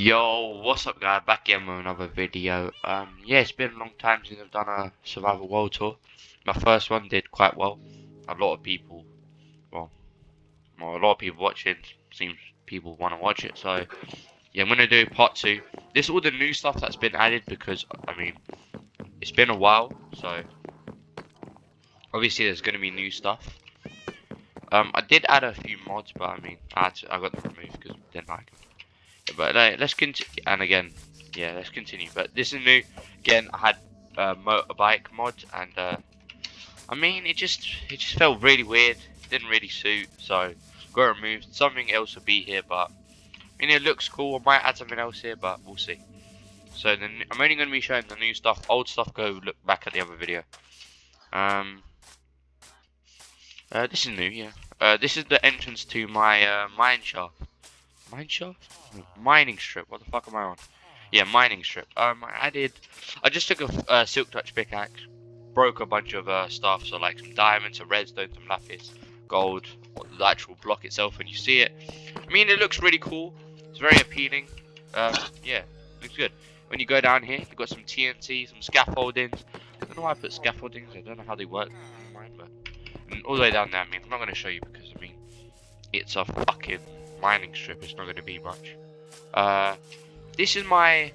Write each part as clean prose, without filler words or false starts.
Yo, what's up guys, back again with another video. Yeah, it's been a long time since I've done a survival world tour. My first one did quite well. A lot of people, well, a lot of people watching, seems people want to watch it, so yeah, I'm gonna do part two. This is all the new stuff that's been added because, I mean, it's been a while, so obviously there's gonna be new stuff. I did add a few mods, but I mean, I got them removed because I didn't like them. But let's continue, and again, yeah, let's continue. But this is new. Again, I had motorbike mod, and I mean, it just felt really weird. Didn't really suit, so got it removed. Something else will be here, but I mean, it looks cool. I might add something else here, but we'll see. So then I'm only going to be showing the new stuff. Old stuff, go look back at the other video. Um, this is new, yeah. This is the entrance to my mine shaft. Mine shaft? Mining strip. What the fuck am I on? Yeah, mining strip. I just took a silk touch pickaxe, broke a bunch of stuff, so like some diamonds, some redstone, some lapis, gold, the actual block itself, and you see it. I mean, it looks really cool. It's very appealing. Yeah, looks good. When you go down here, you've got some TNT, some scaffoldings. I don't know why I put scaffoldings. I don't know how they work. Mine, but and all the way down there. I mean, I'm not going to show you because I mean, it's a fucking mining strip. It's not going to be much. This is my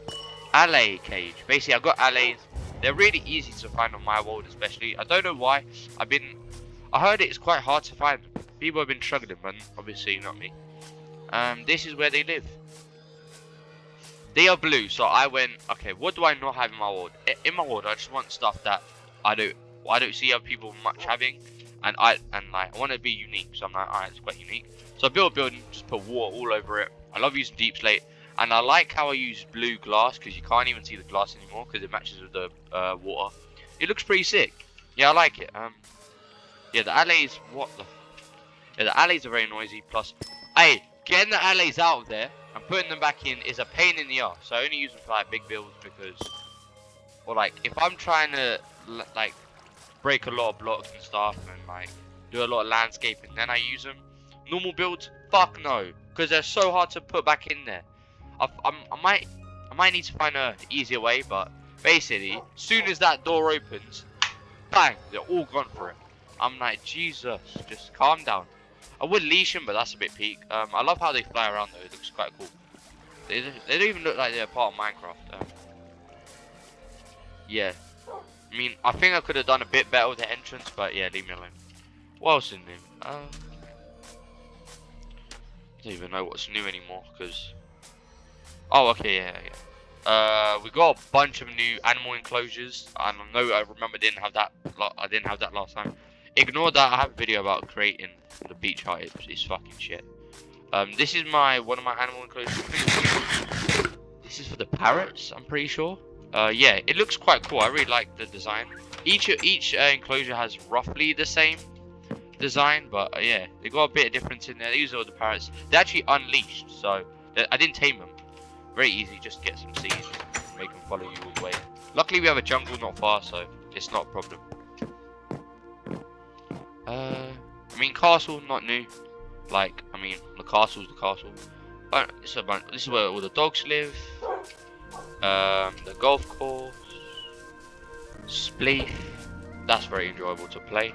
allay cage. Basically, I've got allays. They're really easy to find on my world, especially. I don't know why. I heard it's quite hard to find. People have been struggling, but obviously not me. This is where they live. They are blue, so I went, okay, what do I not have in my world? In my world, I just want stuff that I don't see other people much having, and like I want to be unique. So I'm like, alright, it's quite unique. So I built a building, just put water all over it. I love using deep slate, and I like how I use blue glass because you can't even see the glass anymore because it matches with the water. It looks pretty sick. Yeah, I like it. Yeah, the allays, yeah, the allays are very noisy. Plus, hey, getting the allays out of there and putting them back in is a pain in the ass. So I only use them for like big builds because, or like if I'm trying to like break a lot of blocks and stuff and like do a lot of landscaping, then I use them. Normal builds, fuck no, because they're so hard to put back in there. I might need to find a easier way, but basically, soon as that door opens, bang, they're all gone for it. I'm like, Jesus, just calm down. I would leash them, but that's a bit peak. I love how they fly around though. It looks quite cool. They don't even look like they're part of Minecraft. Yeah. I mean, I think I could have done a bit better with the entrance, but yeah, leave me alone. What else is new? I don't even know what's new anymore, because... Oh, okay, yeah. We got a bunch of new animal enclosures, and I remember I didn't have that last time. Ignore that, I have a video about creating the beach hut, it's fucking shit. This is one of my animal enclosures. This is for the parrots, I'm pretty sure. Yeah, it looks quite cool. I really like the design. Each enclosure has roughly the same design, but yeah, they got a bit of difference in there. These are the parrots. They're actually unleashed, so I didn't tame them. Very easy, just get some seeds, make them follow you all the way. Luckily, we have a jungle not far, so it's not a problem. I mean, castle not new. Like, I mean, the castle's the castle. This is where all the dogs live. The golf course, Spleef, that's very enjoyable to play.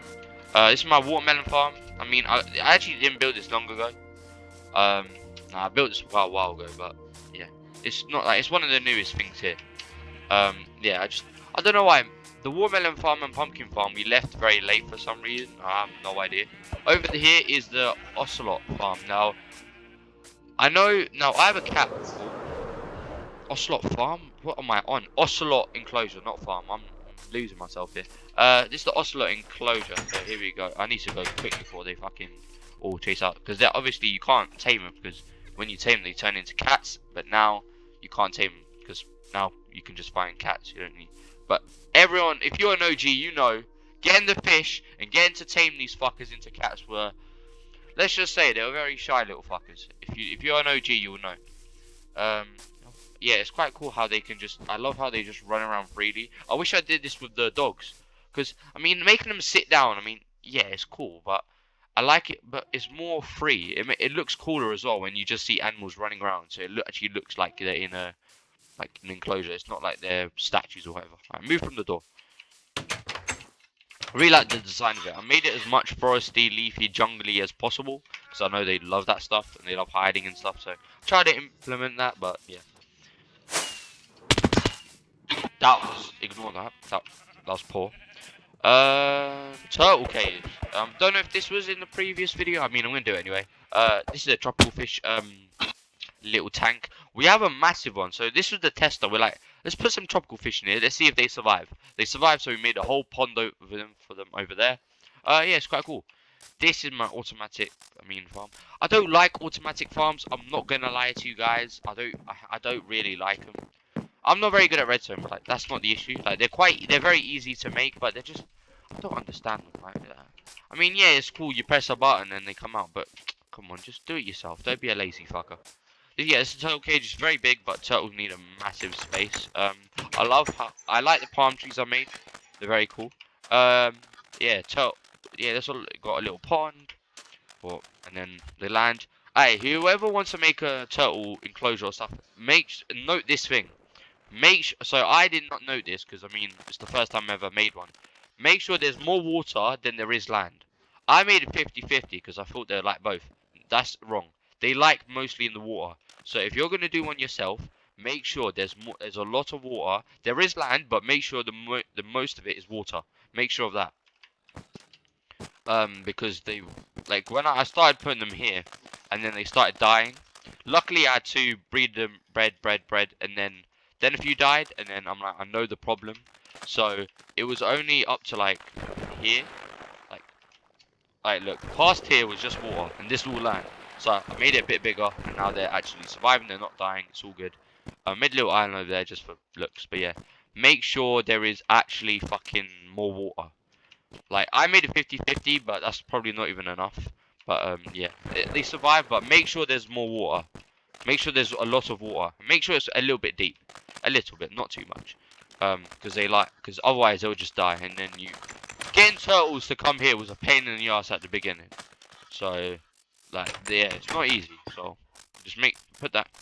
This is my watermelon farm. I mean, I actually didn't build this long ago. I built this quite a while ago, but yeah, it's not like it's one of the newest things here. Yeah, I don't know why. The watermelon farm and pumpkin farm we left very late for some reason. I have no idea. Over here is the ocelot farm. Now, I have a cat. Ocelot farm? What am I on? Ocelot enclosure, not farm. I'm losing myself here. This is the ocelot enclosure. So here we go. I need to go quick before they fucking all chase out. Because obviously you can't tame them. Because when you tame them, they turn into cats. But now you can't tame them. Because now you can just find cats. You don't need. But everyone, if you're an OG, you know, getting the fish and getting to tame these fuckers into cats were, let's just say, they were very shy little fuckers. If you're an OG, you'll know. Yeah, it's quite cool how they can I love how they just run around freely. I wish I did this with the dogs. Because, I mean, making them sit down, I mean, yeah, it's cool. But I like it, but it's more free. It looks cooler as well when you just see animals running around. So it actually looks like they're in a like an enclosure. It's not like they're statues or whatever. Alright, move from the door. I really like the design of it. I made it as much foresty, leafy, jungly as possible because I know they love that stuff and they love hiding and stuff. So I tried to implement that, but yeah, that was ignore that. That was poor. Turtle cage. Don't know if this was in the previous video. I mean, I'm gonna do it anyway. This is a tropical fish little tank. We have a massive one, so this was the tester. We're like, let's put some tropical fish in here. Let's see if they survive. They survived, so we made a whole pond for them over there. Yeah, it's quite cool. This is my automatic, farm. I don't like automatic farms. I'm not gonna lie to you guys. I don't really like them. I'm not very good at redstone, but like that's not the issue. Like they're very easy to make, but they're just I don't understand them. Like, I mean, yeah, it's cool. You press a button and they come out, but come on, just do it yourself. Don't be a lazy fucker. Yeah, this turtle cage is very big, but turtles need a massive space. I like the palm trees I made. They're very cool. Yeah, that's all. Got a little pond, and then they land. Hey, whoever wants to make a turtle enclosure or stuff, note this thing. So I did not know this because I mean it's the first time I ever made one. Make sure there's more water than there is land. I made it 50-50 because I thought they'd like both. That's wrong. They like mostly in the water. So if you're gonna do one yourself, make sure there's a lot of water. There is land, but make sure the most of it is water. Make sure of that. Because they like when I started putting them here, and then they started dying. Luckily, I had to breed them, bred, and then a few died, and then I'm like, I know the problem. So it was only up to like here, like look, past here was just water, and this all land. So I made it a bit bigger, and now they're actually surviving. They're not dying. It's all good. I made a little island over there just for looks, but yeah, make sure there is actually fucking more water. Like, I made it 50-50, but that's probably not even enough. But, yeah. They survive, but make sure there's more water. Make sure there's a lot of water. Make sure it's a little bit deep. A little bit, not too much. Because otherwise they'll just die. And then getting turtles to come here was a pain in the ass at the beginning. So, like, yeah, it's not easy. So, just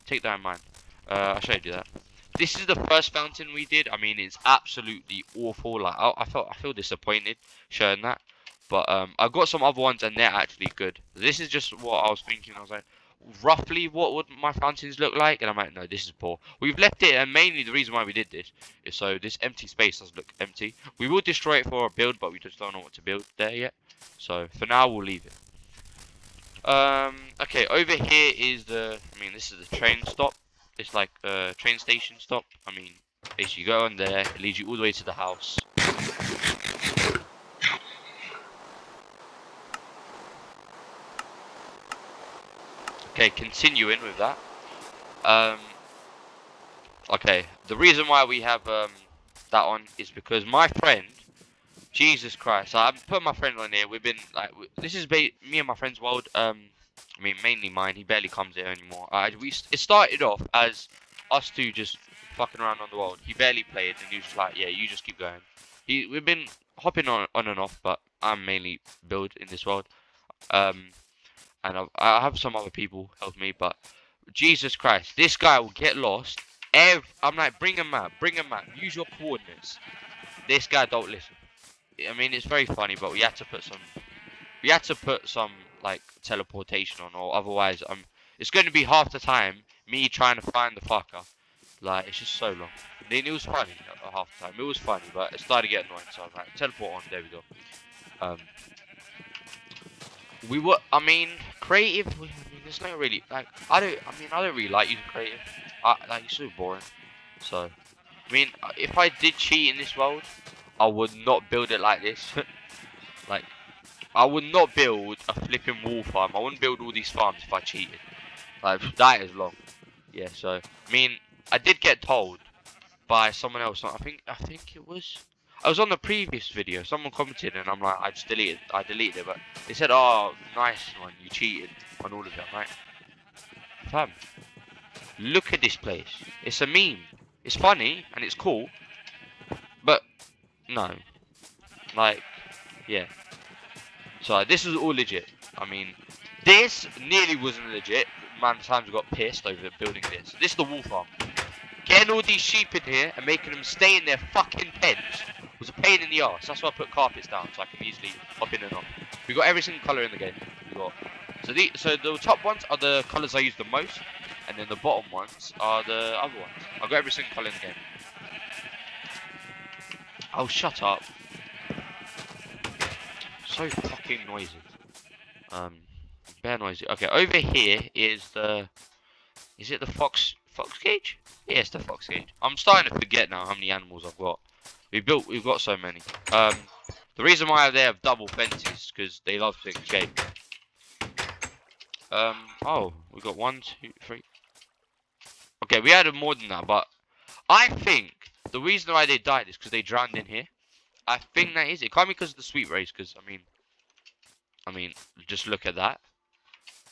take that in mind. I showed you that. This is the first fountain we did. I mean, it's absolutely awful. Like, I feel disappointed showing that. But I've got some other ones, and they're actually good. This is just what I was thinking. I was like, roughly, what would my fountains look like? And I'm like, no, this is poor. We've left it, and mainly the reason why we did this is so this empty space does look empty. We will destroy it for a build, but we just don't know what to build there yet. So for now, we'll leave it. Okay, over here is this is the train stop. It's like a train station stop. I mean, basically you go on there, it leads you all the way to the house. Okay, continuing with that. Okay, the reason why we have that on is because my friend, Jesus Christ, I put my friend on here. We've been like, this is me and my friend's world. I mean, mainly mine. He barely comes here anymore. It started off as us two just fucking around on the world. He barely played, and he was just like, yeah, you just keep going. We've been hopping on and off, but I'm mainly build in this world. And I have some other people help me, but Jesus Christ, this guy will get lost. I'm like, bring him out, use your coordinates. This guy don't listen. I mean, it's very funny, but we had to put some like teleportation on, or otherwise it's going to be half the time me trying to find the fucker. Like, it's just so long. And it was funny half the time. It was funny, but it started getting annoying. So I was like, teleport on. There we go. I mean, creative. I mean, there's not really like I don't really like using creative. Like, it's so boring. So, I mean, if I did cheat in this world, I would not build it like this. Like, I would not build a flipping wall farm. I wouldn't build all these farms if I cheated. Like, that is long. Yeah. So, I mean, I did get told by someone else. I think it was. I was on the previous video. Someone commented, and I'm like, I deleted it, but they said, "Oh, nice one, you cheated on all of them, right?" Fam, look at this place. It's a meme. It's funny and it's cool, but no, like, yeah. So this is all legit. I mean, this nearly wasn't legit. Man, times got pissed over building this. This is the wool farm. Getting all these sheep in here and making them stay in their fucking pens was a pain in the ass. That's why I put carpets down so I can easily hop in and off. We got every single color in the game. We got so the top ones are the colors I use the most, and then the bottom ones are the other ones. I've got every single color in the game. Oh, shut up! So fucking noisy. Bare noisy. Okay, over here is the. Is it the fox cage? Yeah, it's the fox cage. I'm starting to forget now how many animals I've got. We've got so many. The reason why they have double fences because they love to escape. Oh, we got 1, 2, 3. Okay, we had more than that, but I think the reason why they died is because they drowned in here. I think that is it. Can't be because of the sweet rays, because I mean, just look at that.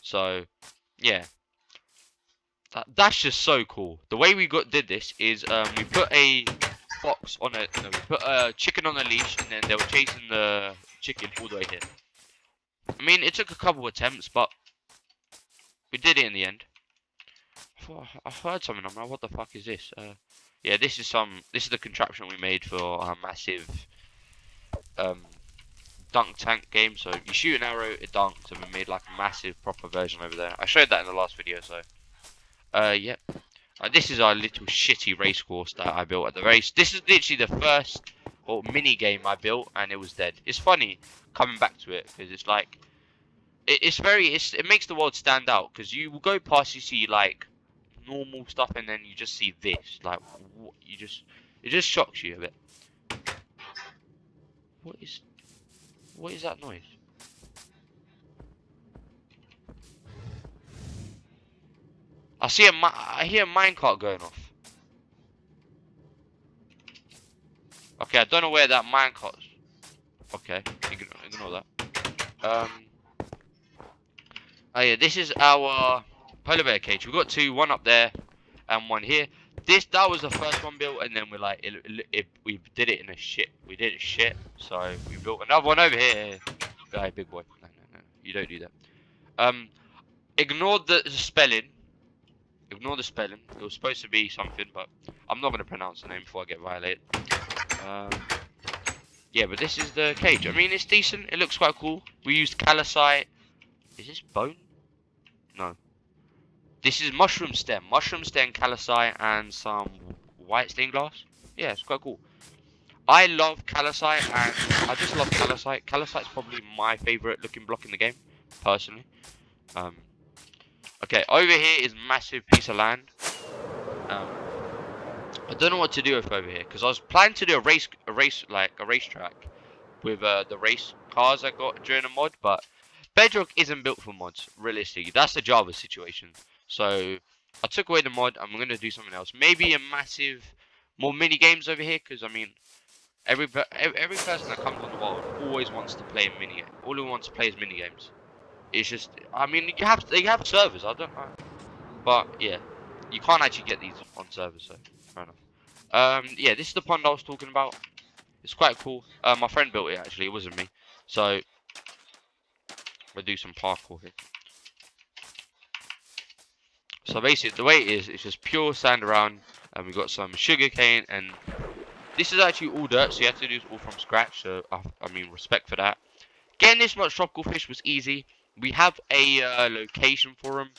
So, yeah. That's just so cool. The way we did this is we put a fox on a no, we put a chicken on a leash, and then they were chasing the chicken all the way here. I mean, it took a couple attempts, but we did it in the end. I heard something. I'm like, what the fuck is this? Yeah, this is the contraption we made for our massive dunk tank game. So you shoot an arrow, it dunks, and we made like a massive proper version over there. I showed that in the last video, so yep. This is our little shitty race course that I built at the race. This is literally the first mini game I built, and it was dead. It's funny coming back to it because it's like it makes the world stand out because you will go past, you see like normal stuff, and then you just see this like it just shocks you a bit. What is that noise? I hear a minecart going off. Okay, I don't know where that minecart is. Okay, ignore that. Oh yeah, this is our polar bear cage. We've got two, one up there and one here. That was the first one built, and then we're like, we did it in a shit. We did it shit, so we built another one over here. Guy, big boy. No, you don't do that. Ignore the spelling. Ignore the spelling. It was supposed to be something, but I'm not gonna pronounce the name before I get violated. Yeah, but this is the cage. I mean, it's decent. It looks quite cool. We used calcite. Is this bone? No. This is mushroom stem, calcite, and some white stained glass. Yeah, it's quite cool. I love calcite, and I just love calcite. Calcite's probably my favorite looking block in the game, personally. Okay, over here is massive piece of land. I don't know what to do with over here because I was planning to do a racetrack with the race cars I got during a mod, but Bedrock isn't built for mods, realistically. That's the Java situation. So I took away the mod. I'm gonna do something else. Maybe a massive, more mini games over here, because I mean, every person that comes on the world always wants to play a mini game. All they want to play is mini games. It's just, I mean, they have servers. I don't know, but yeah, you can't actually get these on servers. So fair enough. Yeah, this is the pond I was talking about. It's quite cool. My friend built it actually. It wasn't me. So we'll do some parkour here. So basically, the way it is, it's just pure sand around, and we've got some sugar cane, and this is actually all dirt, so you have to do this all from scratch. So I mean, respect for that. Getting this much tropical fish was easy. We have a location for them.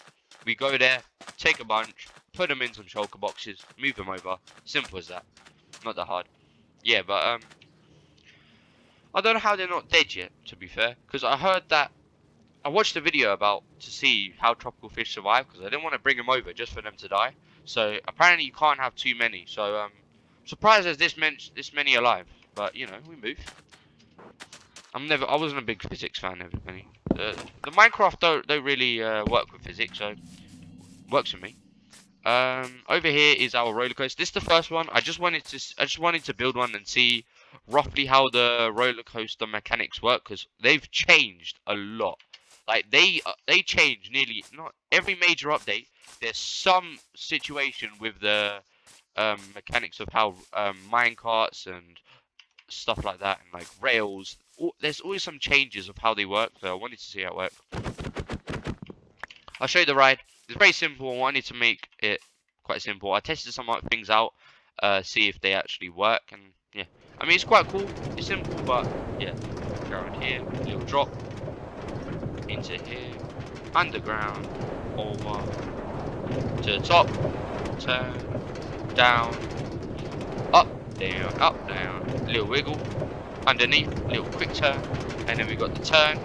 We go there, take a bunch, put them in some shulker boxes, move them over. Simple as that. Not that hard. Yeah, but I don't know how they're not dead yet, to be fair, because I heard that. I watched a video about to see how tropical fish survive because I didn't want to bring them over just for them to die. So apparently you can't have too many. So surprised there's this many alive. But you know, we move. I wasn't a big physics fan of any. The Minecraft don't really work with physics, so works for me. Over here is our roller coaster. This is the first one. I just wanted to build one and see roughly how the roller coaster mechanics work because they've changed a lot. Like they change nearly not every major update. There's some situation with the mechanics of how minecarts and stuff like that, and like rails, there's always some changes of how they work. So I wanted to see how it works. I'll show you the ride. It's very simple. I wanted to make it quite simple. I tested some things out, see if they actually work, and yeah. I mean, it's quite cool. It's simple, but yeah. Go around here, little drop into here, underground, over to the top, turn, down, up, down, little wiggle, underneath, little quick turn, and then we got the turn,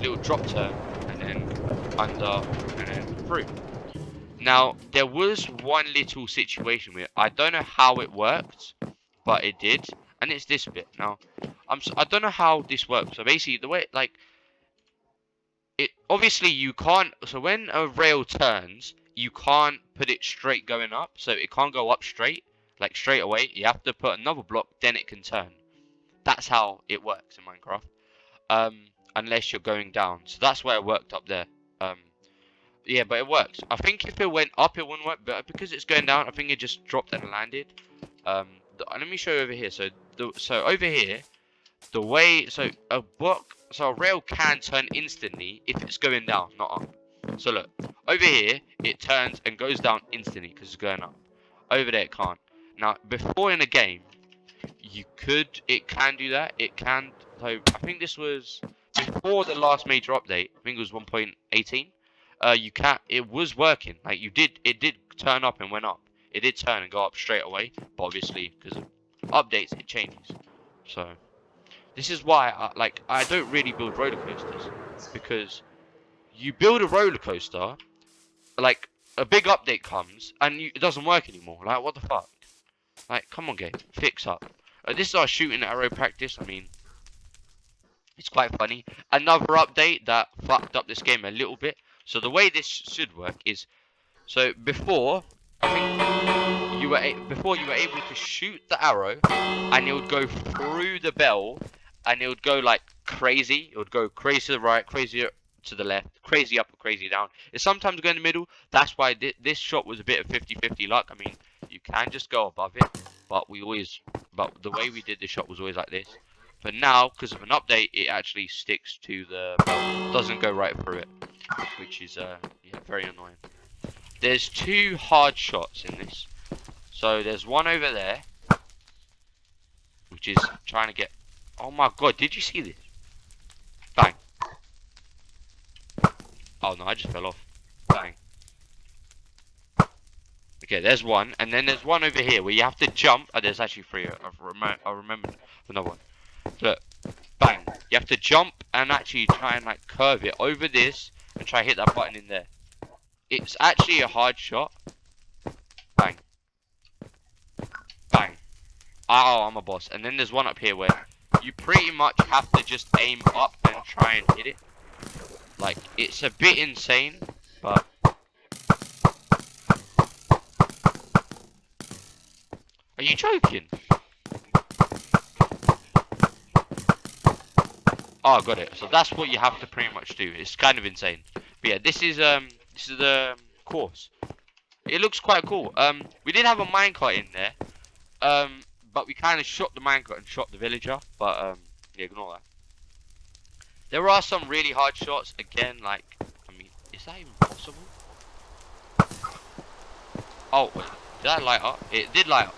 little drop turn, and then under, and then through. Now, there was one little situation where I don't know how it worked, but it did, and it's this bit. Now, I don't know how this works. So basically, the way, like, it obviously you can't. So when a rail turns, you can't put it straight going up. So it can't go up straight, like straight away. You have to put another block, then it can turn. That's how it works in Minecraft. Unless you're going down. So that's where it worked up there. Yeah, but it works. I think if it went up, it wouldn't work. But because it's going down, I think it just dropped and landed. Let me show you over here. So over here, the way a rail can turn instantly if it's going down, not up. So look, over here it turns and goes down instantly because it's going up. Over there it can't. Now before in a game, it can do that. It can. So I think this was before the last major update. I think it was 1.18. It was working. Like it did turn up and went up. It did turn and go up straight away. But obviously because of updates it changes. So this is why I don't really build roller coasters, because you build a roller coaster, like a big update comes and it doesn't work anymore. Like what the fuck? Like come on game, fix up. This is our shooting arrow practice. I mean, it's quite funny. Another update that fucked up this game a little bit. So the way this should work is, so before I think before you were able to shoot the arrow and it would go through the bell and it would go like crazy. It would go crazy to the right, crazy to the left, crazy up or crazy down. It sometimes go in the middle. That's why this shot was a bit of 50-50 luck. I mean, you can just go above it, but the way we did the shot was always like this. But now, because of an update, it actually sticks to the bell. Doesn't go right through it, which is yeah, very annoying. There's two hard shots in this. So there's one over there, which is trying to get. Oh my god, did you see this? Bang. Oh no, I just fell off. Bang. Okay, there's one, and then there's one over here where you have to jump. Oh, there's actually three. I remember another one. Look, bang. You have to jump and actually try and like curve it over this and try hit that button in there. It's actually a hard shot. Bang. Bang. Oh, I'm a boss. And then there's one up here where you pretty much have to just aim up and try and hit it. Like, it's a bit insane, but... Are you joking? Oh, I got it. So that's what you have to pretty much do. It's kind of insane. But yeah, this is the course. It looks quite cool. We did have a minecart in there. But we kind of shot the minecart and shot the villager. But yeah, ignore that. There are some really hard shots. Again, like, I mean, is that even possible? Oh, wait, did that light up? It did light up.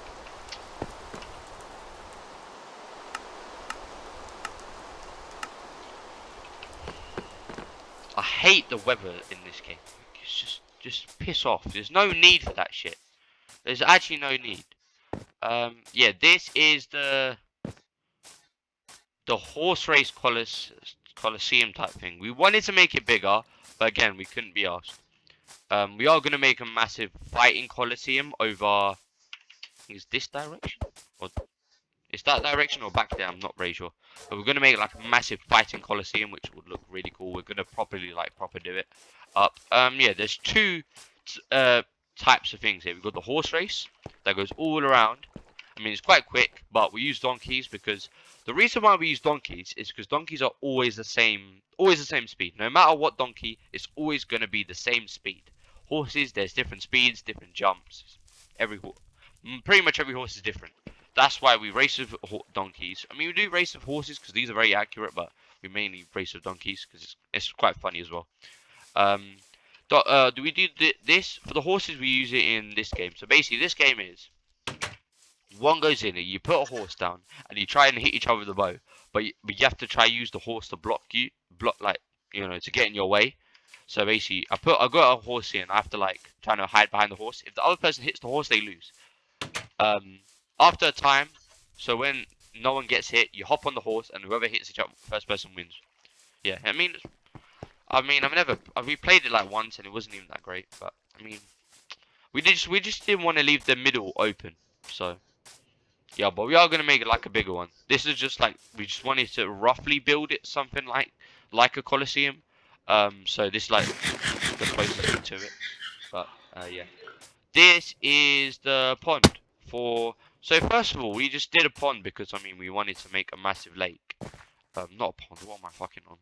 I hate the weather in this game. It's just piss off. There's no need for that shit. There's actually no need. Yeah, this is the horse race Coliseum type thing. We wanted to make it bigger, but again, we couldn't be asked. We are going to make a massive fighting Coliseum over... Is this direction? Or is that direction or back there? I'm not very sure. But we're going to make like a massive fighting Coliseum, which would look really cool. We're going to properly do it up. Yeah, there's two types of things here. We've got the horse race that goes all around. I mean, it's quite quick, but we use donkeys because the reason why we use donkeys is because donkeys are always the same speed. No matter what donkey, it's always going to be the same speed. Horses, there's different speeds, different jumps. Pretty much every horse is different. That's why we race with donkeys. I mean, we do race with horses because these are very accurate, but we mainly race with donkeys because it's quite funny as well. Um, do we do this for the horses? We use it in this game. So basically, this game is one goes in, and you put a horse down, and you try and hit each other with the bow, but you have to try use the horse to block like to get in your way. So basically, I got a horse in. I have to like try to hide behind the horse. If the other person hits the horse, they lose. After a time, so when no one gets hit, you hop on the horse, and whoever hits each other, first person wins. Yeah, we played it like once, and it wasn't even that great. But I mean, we just didn't want to leave the middle open. So yeah, but we are gonna make it like a bigger one. This is just like we just wanted to roughly build it something like a Colosseum. So this is like the closest thing to it. But yeah. This is the pond for. So first of all, we just did a pond because I mean we wanted to make a massive lake. Not a pond. What am I fucking on?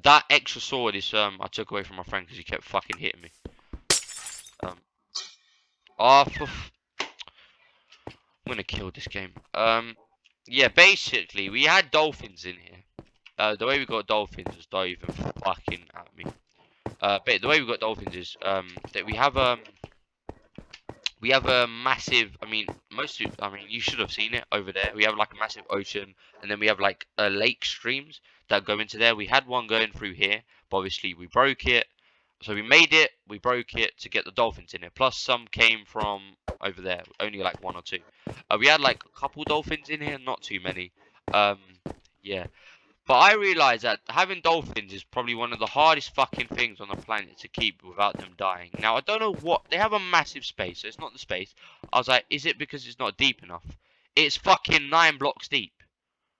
That extra sword is I took away from my friend because he kept fucking hitting me. Um. Oh, I'm gonna kill this game. Yeah. Basically, we had dolphins in here. The way we got dolphins is diving fucking at me. But the way we got dolphins is that we have a massive. I mean, you should have seen it over there. We have like a massive ocean, and then we have like lake streams that go into there. We had one going through here, but obviously we broke it. So we made it, we broke it to get the dolphins in it. Plus some came from over there, only like one or two. We had like a couple dolphins in here, not too many. Um, yeah. But I realised that having dolphins is probably one of the hardest fucking things on the planet to keep without them dying. Now, I don't know what... They have a massive space, so it's not the space. I was like, is it because it's not deep enough? It's fucking 9 blocks deep.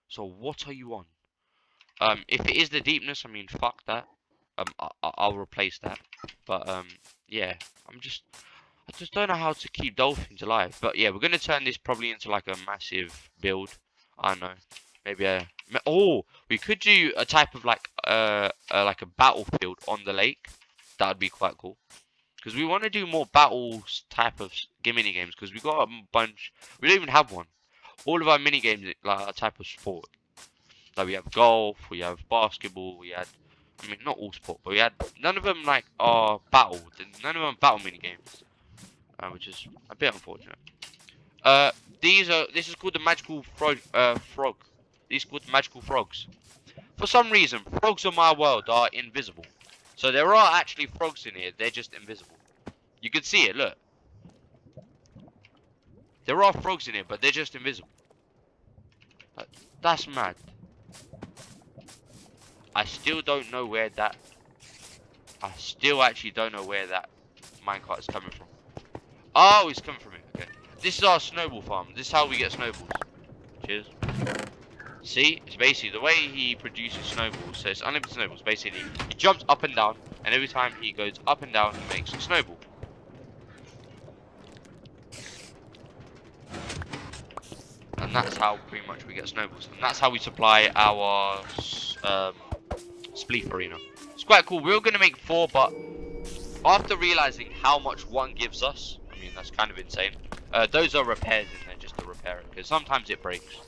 So what are you on? If it is the deepness, I mean, fuck that. I'll replace that. But, yeah. I just don't know how to keep dolphins alive. But yeah, we're going to turn this probably into like a massive build. I don't know. Maybe a... Oh, we could do a type of like a battlefield on the lake. That would be quite cool. Because we want to do more battles type of mini games. Because we got a bunch... We don't even have one. All of our mini games like a type of sport. Like we have golf, we have basketball, we had... I mean, not all sport, but we had... None of them like are battle. None of them battle mini games. Which is a bit unfortunate. This is called the magical frog. These are called the magical frogs. For some reason, frogs in my world are invisible. So there are actually frogs in here, they're just invisible. You can see it, look. There are frogs in here, but they're just invisible. That's mad. I still don't know where that... I still actually don't know where that minecart is coming from. Oh, it's coming from it, okay. This is our snowball farm. This is how we get snowballs. Cheers. See, it's basically the way he produces snowballs. So it's unlimited snowballs. Basically, he jumps up and down, and every time he goes up and down, he makes a snowball. And that's how pretty much we get snowballs. And that's how we supply our Spleef arena. It's quite cool. We were going to make 4, but after realizing how much one gives us, I mean, that's kind of insane. Those are repairs in there just to repair it, because sometimes it breaks.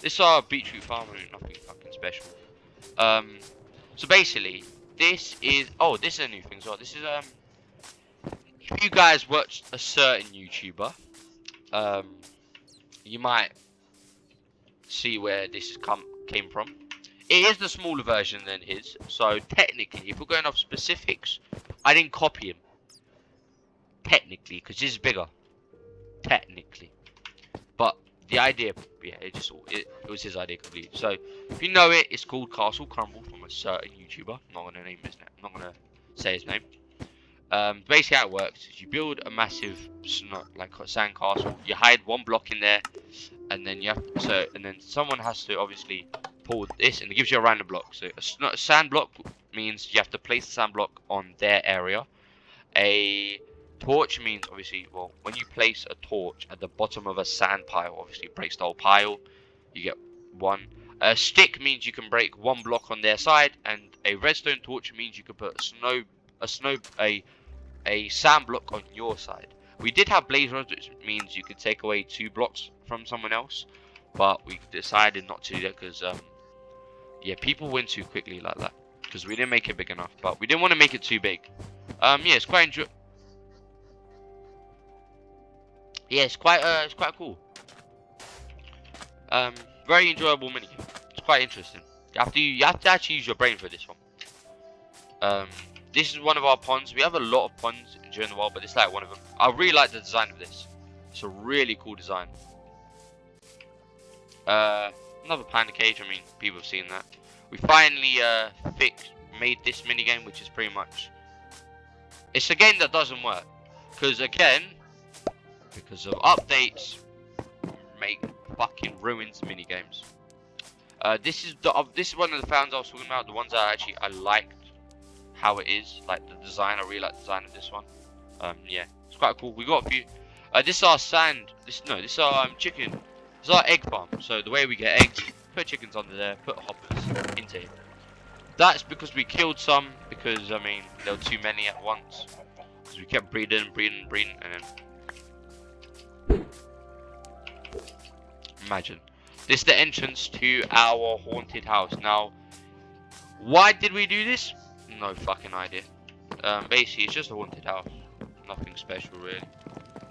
This is our beetroot farm, nothing fucking special. So basically, this is... Oh, this is a new thing as well. This is, if you guys watch a certain YouTuber, you might see where this came from. It is the smaller version than his, so technically, if we're going off specifics, I didn't copy him. Technically, because this is bigger. Technically. But the idea, yeah, it was his idea completely. So, if you know it, it's called Castle Crumble from a certain YouTuber. I'm not going to name his name. I'm not going to say his name. Basically how it works is you build a massive sand castle. You hide one block in there, and then and then someone has to obviously pull this, and it gives you a random block. So a sand block means you have to place the sand block on their area. A torch means obviously, well, when you place a torch at the bottom of a sand pile, obviously it breaks the whole pile. You get one. A stick means you can break one block on their side, and a redstone torch means you can put a sand block on your side. We did have blaze rods, which means you could take away 2 blocks from someone else, but we decided not to do that because yeah, people win too quickly like that because we didn't make it big enough. But we didn't want to make it too big. Yeah, it's quite yeah, it's quite cool. Very enjoyable minigame. It's quite interesting. You have to actually use your brain for this one. This is one of our ponds. We have a lot of ponds during the world, but it's like one of them. I really like the design of this. It's a really cool design. Another panda cage. I mean, people have seen that. We finally made this minigame, which is pretty much. It's a game that doesn't work because again, because of updates, make fucking ruins minigames. This is one of the fans I was talking about. The ones that I liked how it is, like the design. I really like the design of this one. Yeah, it's quite cool. We got a few. This is our sand. This is our chicken. This is our egg farm. So the way we get eggs, put chickens under there, put hoppers into it. That's because we killed some because I mean there were too many at once. Because we kept breeding, and then imagine. This is the entrance to our haunted house. Now, why did we do this? No fucking idea. Basically, it's just a haunted house. Nothing special, really.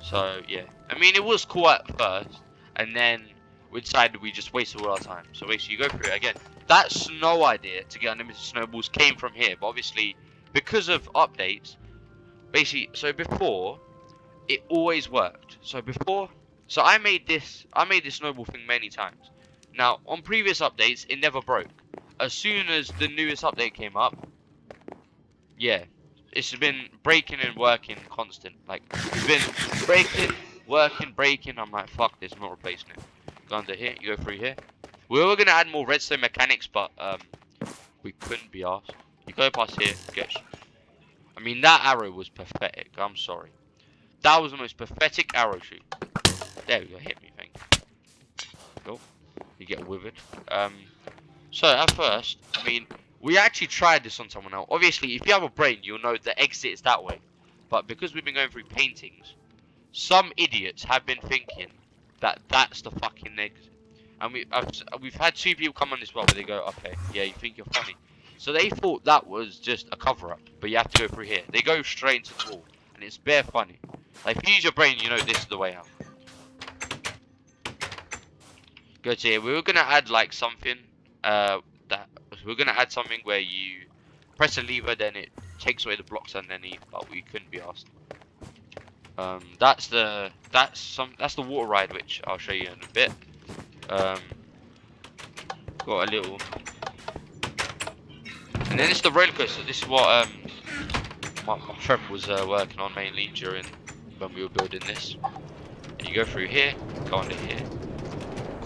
So, yeah. I mean, it was cool at first. And then we decided we just wasted all our time. So, basically, you go through it again. That snow idea to get unlimited snowballs came from here. But obviously, because of updates, basically, so before, it always worked. So I made this snowball thing many times. Now, on previous updates, it never broke. As soon as the newest update came up, yeah, it's been breaking and working constant. Like, it's been breaking, working, breaking. I'm like, fuck this, I'm not replacing it. Go under here, you go through here. We were gonna add more redstone mechanics, but we couldn't be asked. You go past here, I mean, that arrow was pathetic. I'm sorry. That was the most pathetic arrow shoot. There we go, hit me, thank you. Cool. You get withered. So at first, I mean, we actually tried this on someone else. Obviously, if you have a brain, you'll know the exit is that way. But because we've been going through paintings, some idiots have been thinking that that's the fucking exit. And we've had 2 people come on this well, where they go, okay, yeah, you think you're funny. So they thought that was just a cover-up, but you have to go through here. They go straight into the wall, and it's bare funny. Like, if you use your brain, you know this is the way out. Go to here. We were gonna add like something we're gonna add something where you press a lever, then it takes away the blocks underneath, but we couldn't be asked. That's the water ride, which I'll show you in a bit. Got a little, and then it's the roller coaster. This is what my friend was working on mainly during when we were building this. And you go through here, go under here.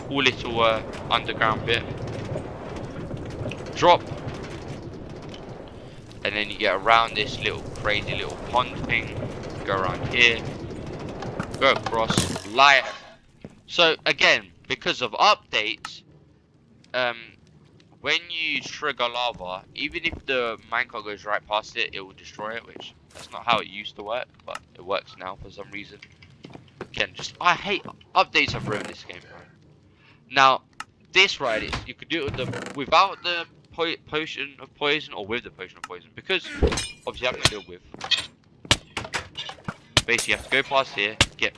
Cool little underground bit. Drop. And then you get around this little crazy little pond thing. Go around here. Go across. Light. So again, because of updates, when you trigger lava, even if the minecart goes right past it, it will destroy it, which that's not how it used to work, but it works now for some reason. Again, I hate updates have ruined this game. Now, this ride is you could do it without the potion of poison or with the potion of poison, because obviously I'm gonna do it with. Basically, you have to go past here, get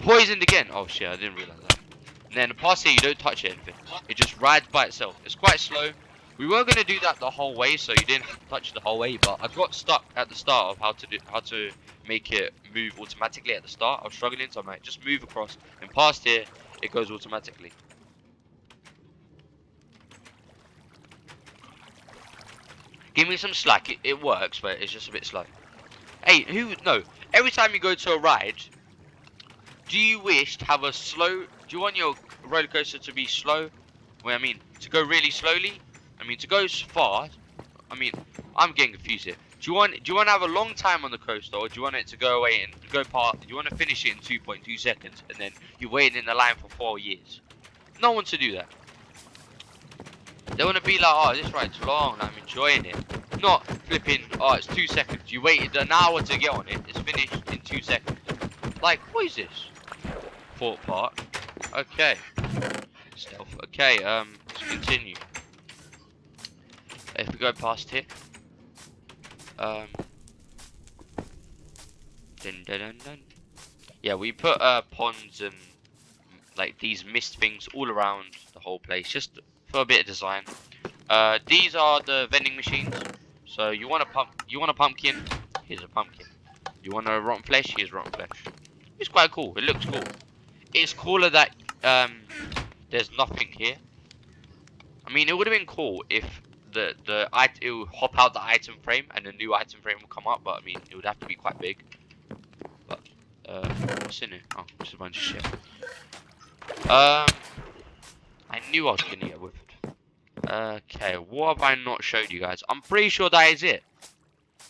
poisoned again. Oh shit, I didn't realize that. And then past here, you don't touch anything. It just rides by itself. It's quite slow. We were gonna do that the whole way, so you didn't touch the whole way. But I got stuck at the start of how to make it move automatically at the start. I was struggling, so I'm like, just move across and past here. It goes automatically. Give me some slack. It works, but it's just a bit slow. Hey, no. Every time you go to a ride, do you wish to have a slow? Do you want your roller coaster to be slow? Well, I mean, to go really slowly. I mean, to go fast. I mean, I'm getting confused here. Do you want to have a long time on the coaster, or do you want it to go away and go past? Do you want to finish it in 2.2 seconds, and then you're waiting in the line for 4 years? No one to do that. They want to be like, oh, this ride's long, I'm enjoying it. not flipping, oh, it's 2 seconds. You waited an hour to get on it. It's finished in 2 seconds. Like, what is this? Fort Park. Okay. Stealth. Okay, let's continue. If we go past here. Dun, dun, dun, dun. Yeah, we put ponds and like these mist things all around the whole place, just for a bit of design. These are the vending machines. So you want a pumpkin? Here's a pumpkin. You want a rotten flesh? Here's rotten flesh. It's quite cool. It looks cool. It's cooler that there's nothing here. I mean, it would have been cool if it would hop out the item frame and a new item frame would come up, but I mean, it would have to be quite big. But what's in it? Oh, it's a bunch of shit. I knew I was gonna get whipped. Okay, what have I not showed you guys? I'm pretty sure that is it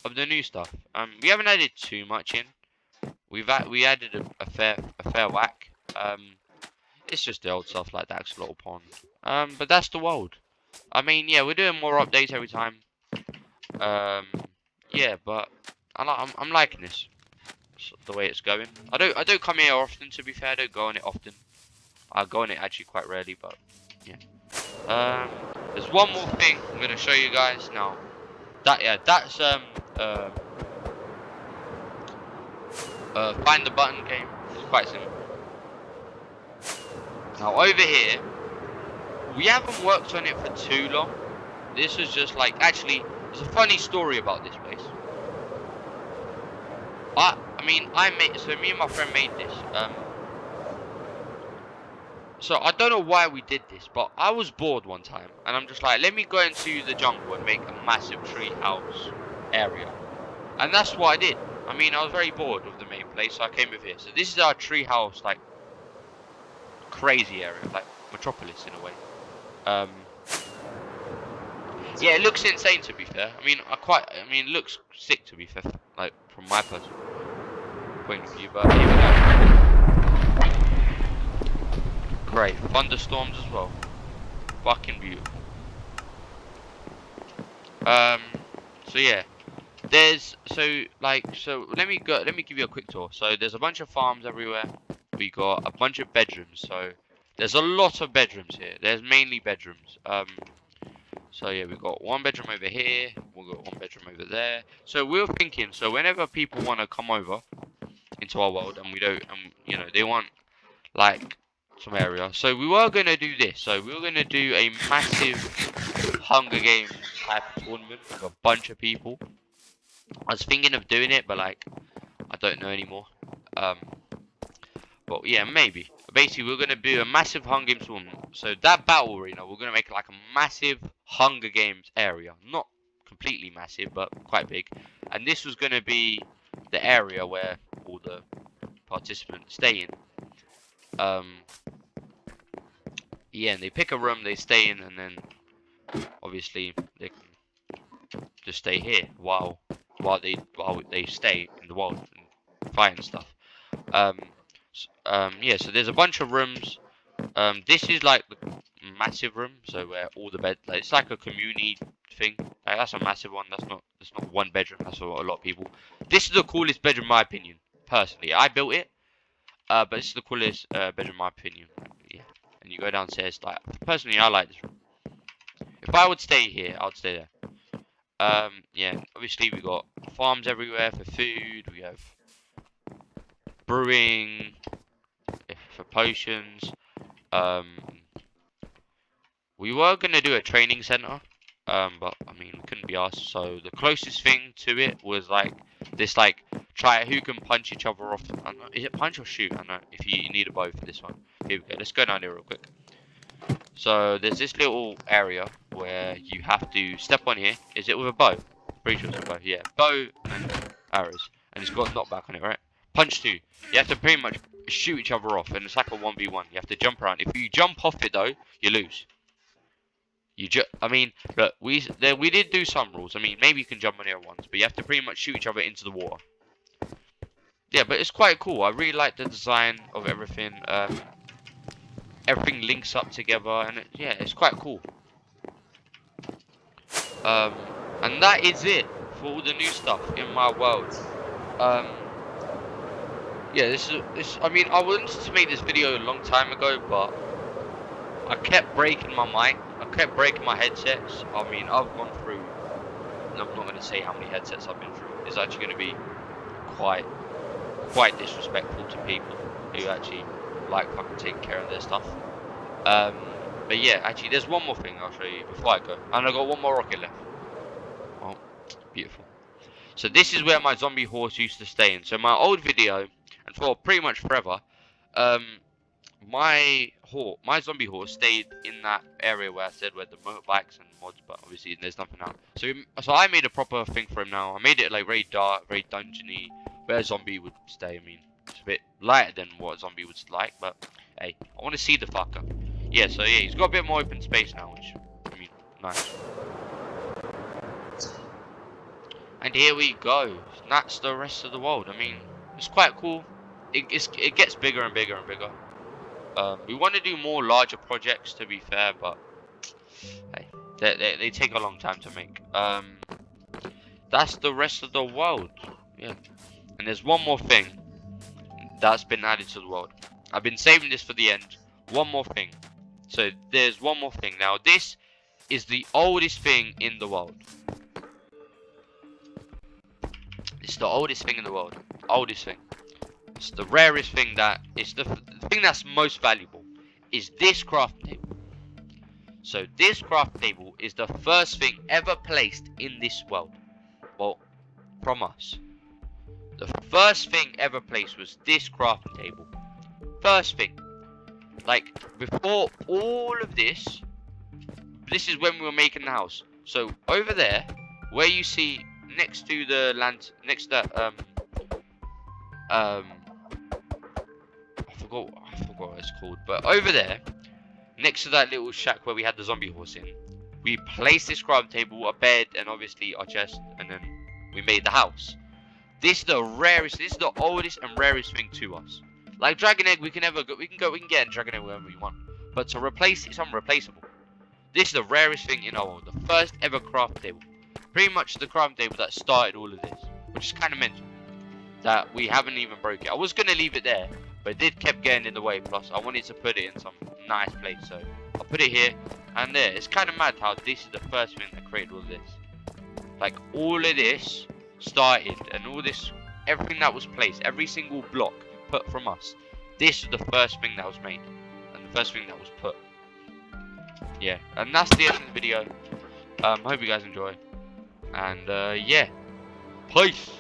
of the new stuff. We haven't added too much in. We added a fair whack. It's just the old stuff like that little pond. But that's the world. I mean, yeah, we're doing more updates every time. Yeah, but I'm liking this. The way it's going. I don't come here often, to be fair. I don't go on it often. I go on it actually quite rarely, but yeah. There's one more thing I'm gonna show you guys now. That's find the button game. It's quite simple. Now over here, we haven't worked on it for too long. This was just like, actually, there's a funny story about this place. Me and my friend made this. So I don't know why we did this, but I was bored one time, and I'm just like, let me go into the jungle and make a massive tree house area. And that's what I did. I mean, I was very bored of the main place, so I came over here. So this is our tree house, like, crazy area, like Metropolis in a way. Yeah, it looks insane, to be fair. I mean, it looks sick, to be fair, like, from my personal point of view, but here we go. Great, thunderstorms as well. Fucking beautiful. So yeah, let me give you a quick tour. So there's a bunch of farms everywhere. We got a bunch of bedrooms. So there's a lot of bedrooms here. There's mainly bedrooms. So yeah, we've got one bedroom over here. We've got one bedroom over there. So we were thinking, so whenever people want to come over into our world, and we don't, you know, they want like some area. So we were gonna do this. So we were gonna do a massive Hunger Games type of tournament with a bunch of people. I was thinking of doing it, but like, I don't know anymore. But yeah, maybe. Basically, we're gonna do a massive Hunger Games tournament. So that battle arena, we're gonna make like a massive Hunger Games area. Not completely massive, but quite big. And this was gonna be the area where all the participants stay in. Yeah, and they pick a room, they stay in, and then obviously they can just stay here while they stay in the world and fight and stuff. Yeah, so there's a bunch of rooms. This is like the massive room, so where all the bed, like, it's like a community thing. Like, that's a massive one. That's not one bedroom. That's what a lot of people. This is the coolest bedroom, in my opinion. Personally, I built it, but it's the coolest bedroom, in my opinion. Yeah, and you go downstairs. Like, personally, I like this room. If I would stay here, I would stay there. Yeah, obviously we got farms everywhere for food. We have brewing for potions. We were gonna do a training center, but I mean, we couldn't be asked. So the closest thing to it was like this, like, try who can punch each other off. I don't know, is it punch or shoot? I don't know. If you need a bow for this one. Here we go. Let's go down here real quick. So there's this little area where you have to step on here. Is it with a bow? Pretty sure it's a bow. Yeah, bow and arrows, and it's got knockback on it, right? Punch 2. You have to pretty much shoot each other off, and it's like a 1v1. You have to jump around. If you jump off it though, you lose. I mean, look, we did do some rules. I mean, maybe you can jump on here once, but you have to pretty much shoot each other into the water. Yeah, but it's quite cool. I really like the design of everything. Everything links up together, and yeah, it's quite cool. And that is it for all the new stuff in my world. Um, yeah, this. I mean, I wanted to make this video a long time ago, but I kept breaking my mic. I kept breaking my headsets. I mean, I've gone through. I'm not going to say how many headsets I've been through. It's actually going to be quite disrespectful to people who actually like fucking taking care of their stuff. But yeah, actually, there's one more thing I'll show you before I go, and I got one more rocket left. Oh, beautiful. So this is where my zombie horse used to stay in. So my old video, and for pretty much forever, um, my zombie horse stayed in that area where I said where the motorbikes and mods, but obviously there's nothing now. So I made a proper thing for him now. I made it like very dark, very dungeony, where a zombie would stay. I mean, it's a bit lighter than what a zombie would like, but hey, I want to see the fucker. Yeah, so yeah, he's got a bit more open space now, which, I mean, nice. And here we go. That's the rest of the world. I mean, it's quite cool. It gets bigger and bigger and bigger. We want to do more larger projects, to be fair, but hey, they take a long time to make. That's the rest of the world. Yeah. And there's one more thing that's been added to the world. I've been saving this for the end. One more thing. So there's one more thing. Now this is the oldest thing in the world. It's the oldest thing in the world. Oldest thing. It's the rarest thing that it's the thing that's most valuable. Is this craft table. So this craft table is the first thing ever placed in this world. Well, from us. The first thing ever placed was this crafting table. First thing. Like, before all of this, this is when we were making the house. So, over there, where you see next to the land, next to that, I forgot what it's called, but over there, next to that little shack where we had the zombie horse in, we placed this crafting table, a bed, and obviously our chest, and then we made the house. This is the rarest, this is the oldest and rarest thing to us. Like Dragon Egg, we can get a Dragon Egg wherever we want. But to replace it, it's unreplaceable. This is the rarest thing in our world. The first ever craft table. Pretty much the craft table that started all of this. Which is kind of mental. That we haven't even broke it. I was going to leave it there. But it did kept getting in the way. Plus, I wanted to put it in some nice place. So, I'll put it here and there. It's kind of mad how this is the first thing that created all this. Like, all of this started and all this, everything that was placed, every single block put from us, this is the first thing that was made and the first thing that was put. Yeah, and that's the end of the video. Hope you guys enjoy, and yeah, peace.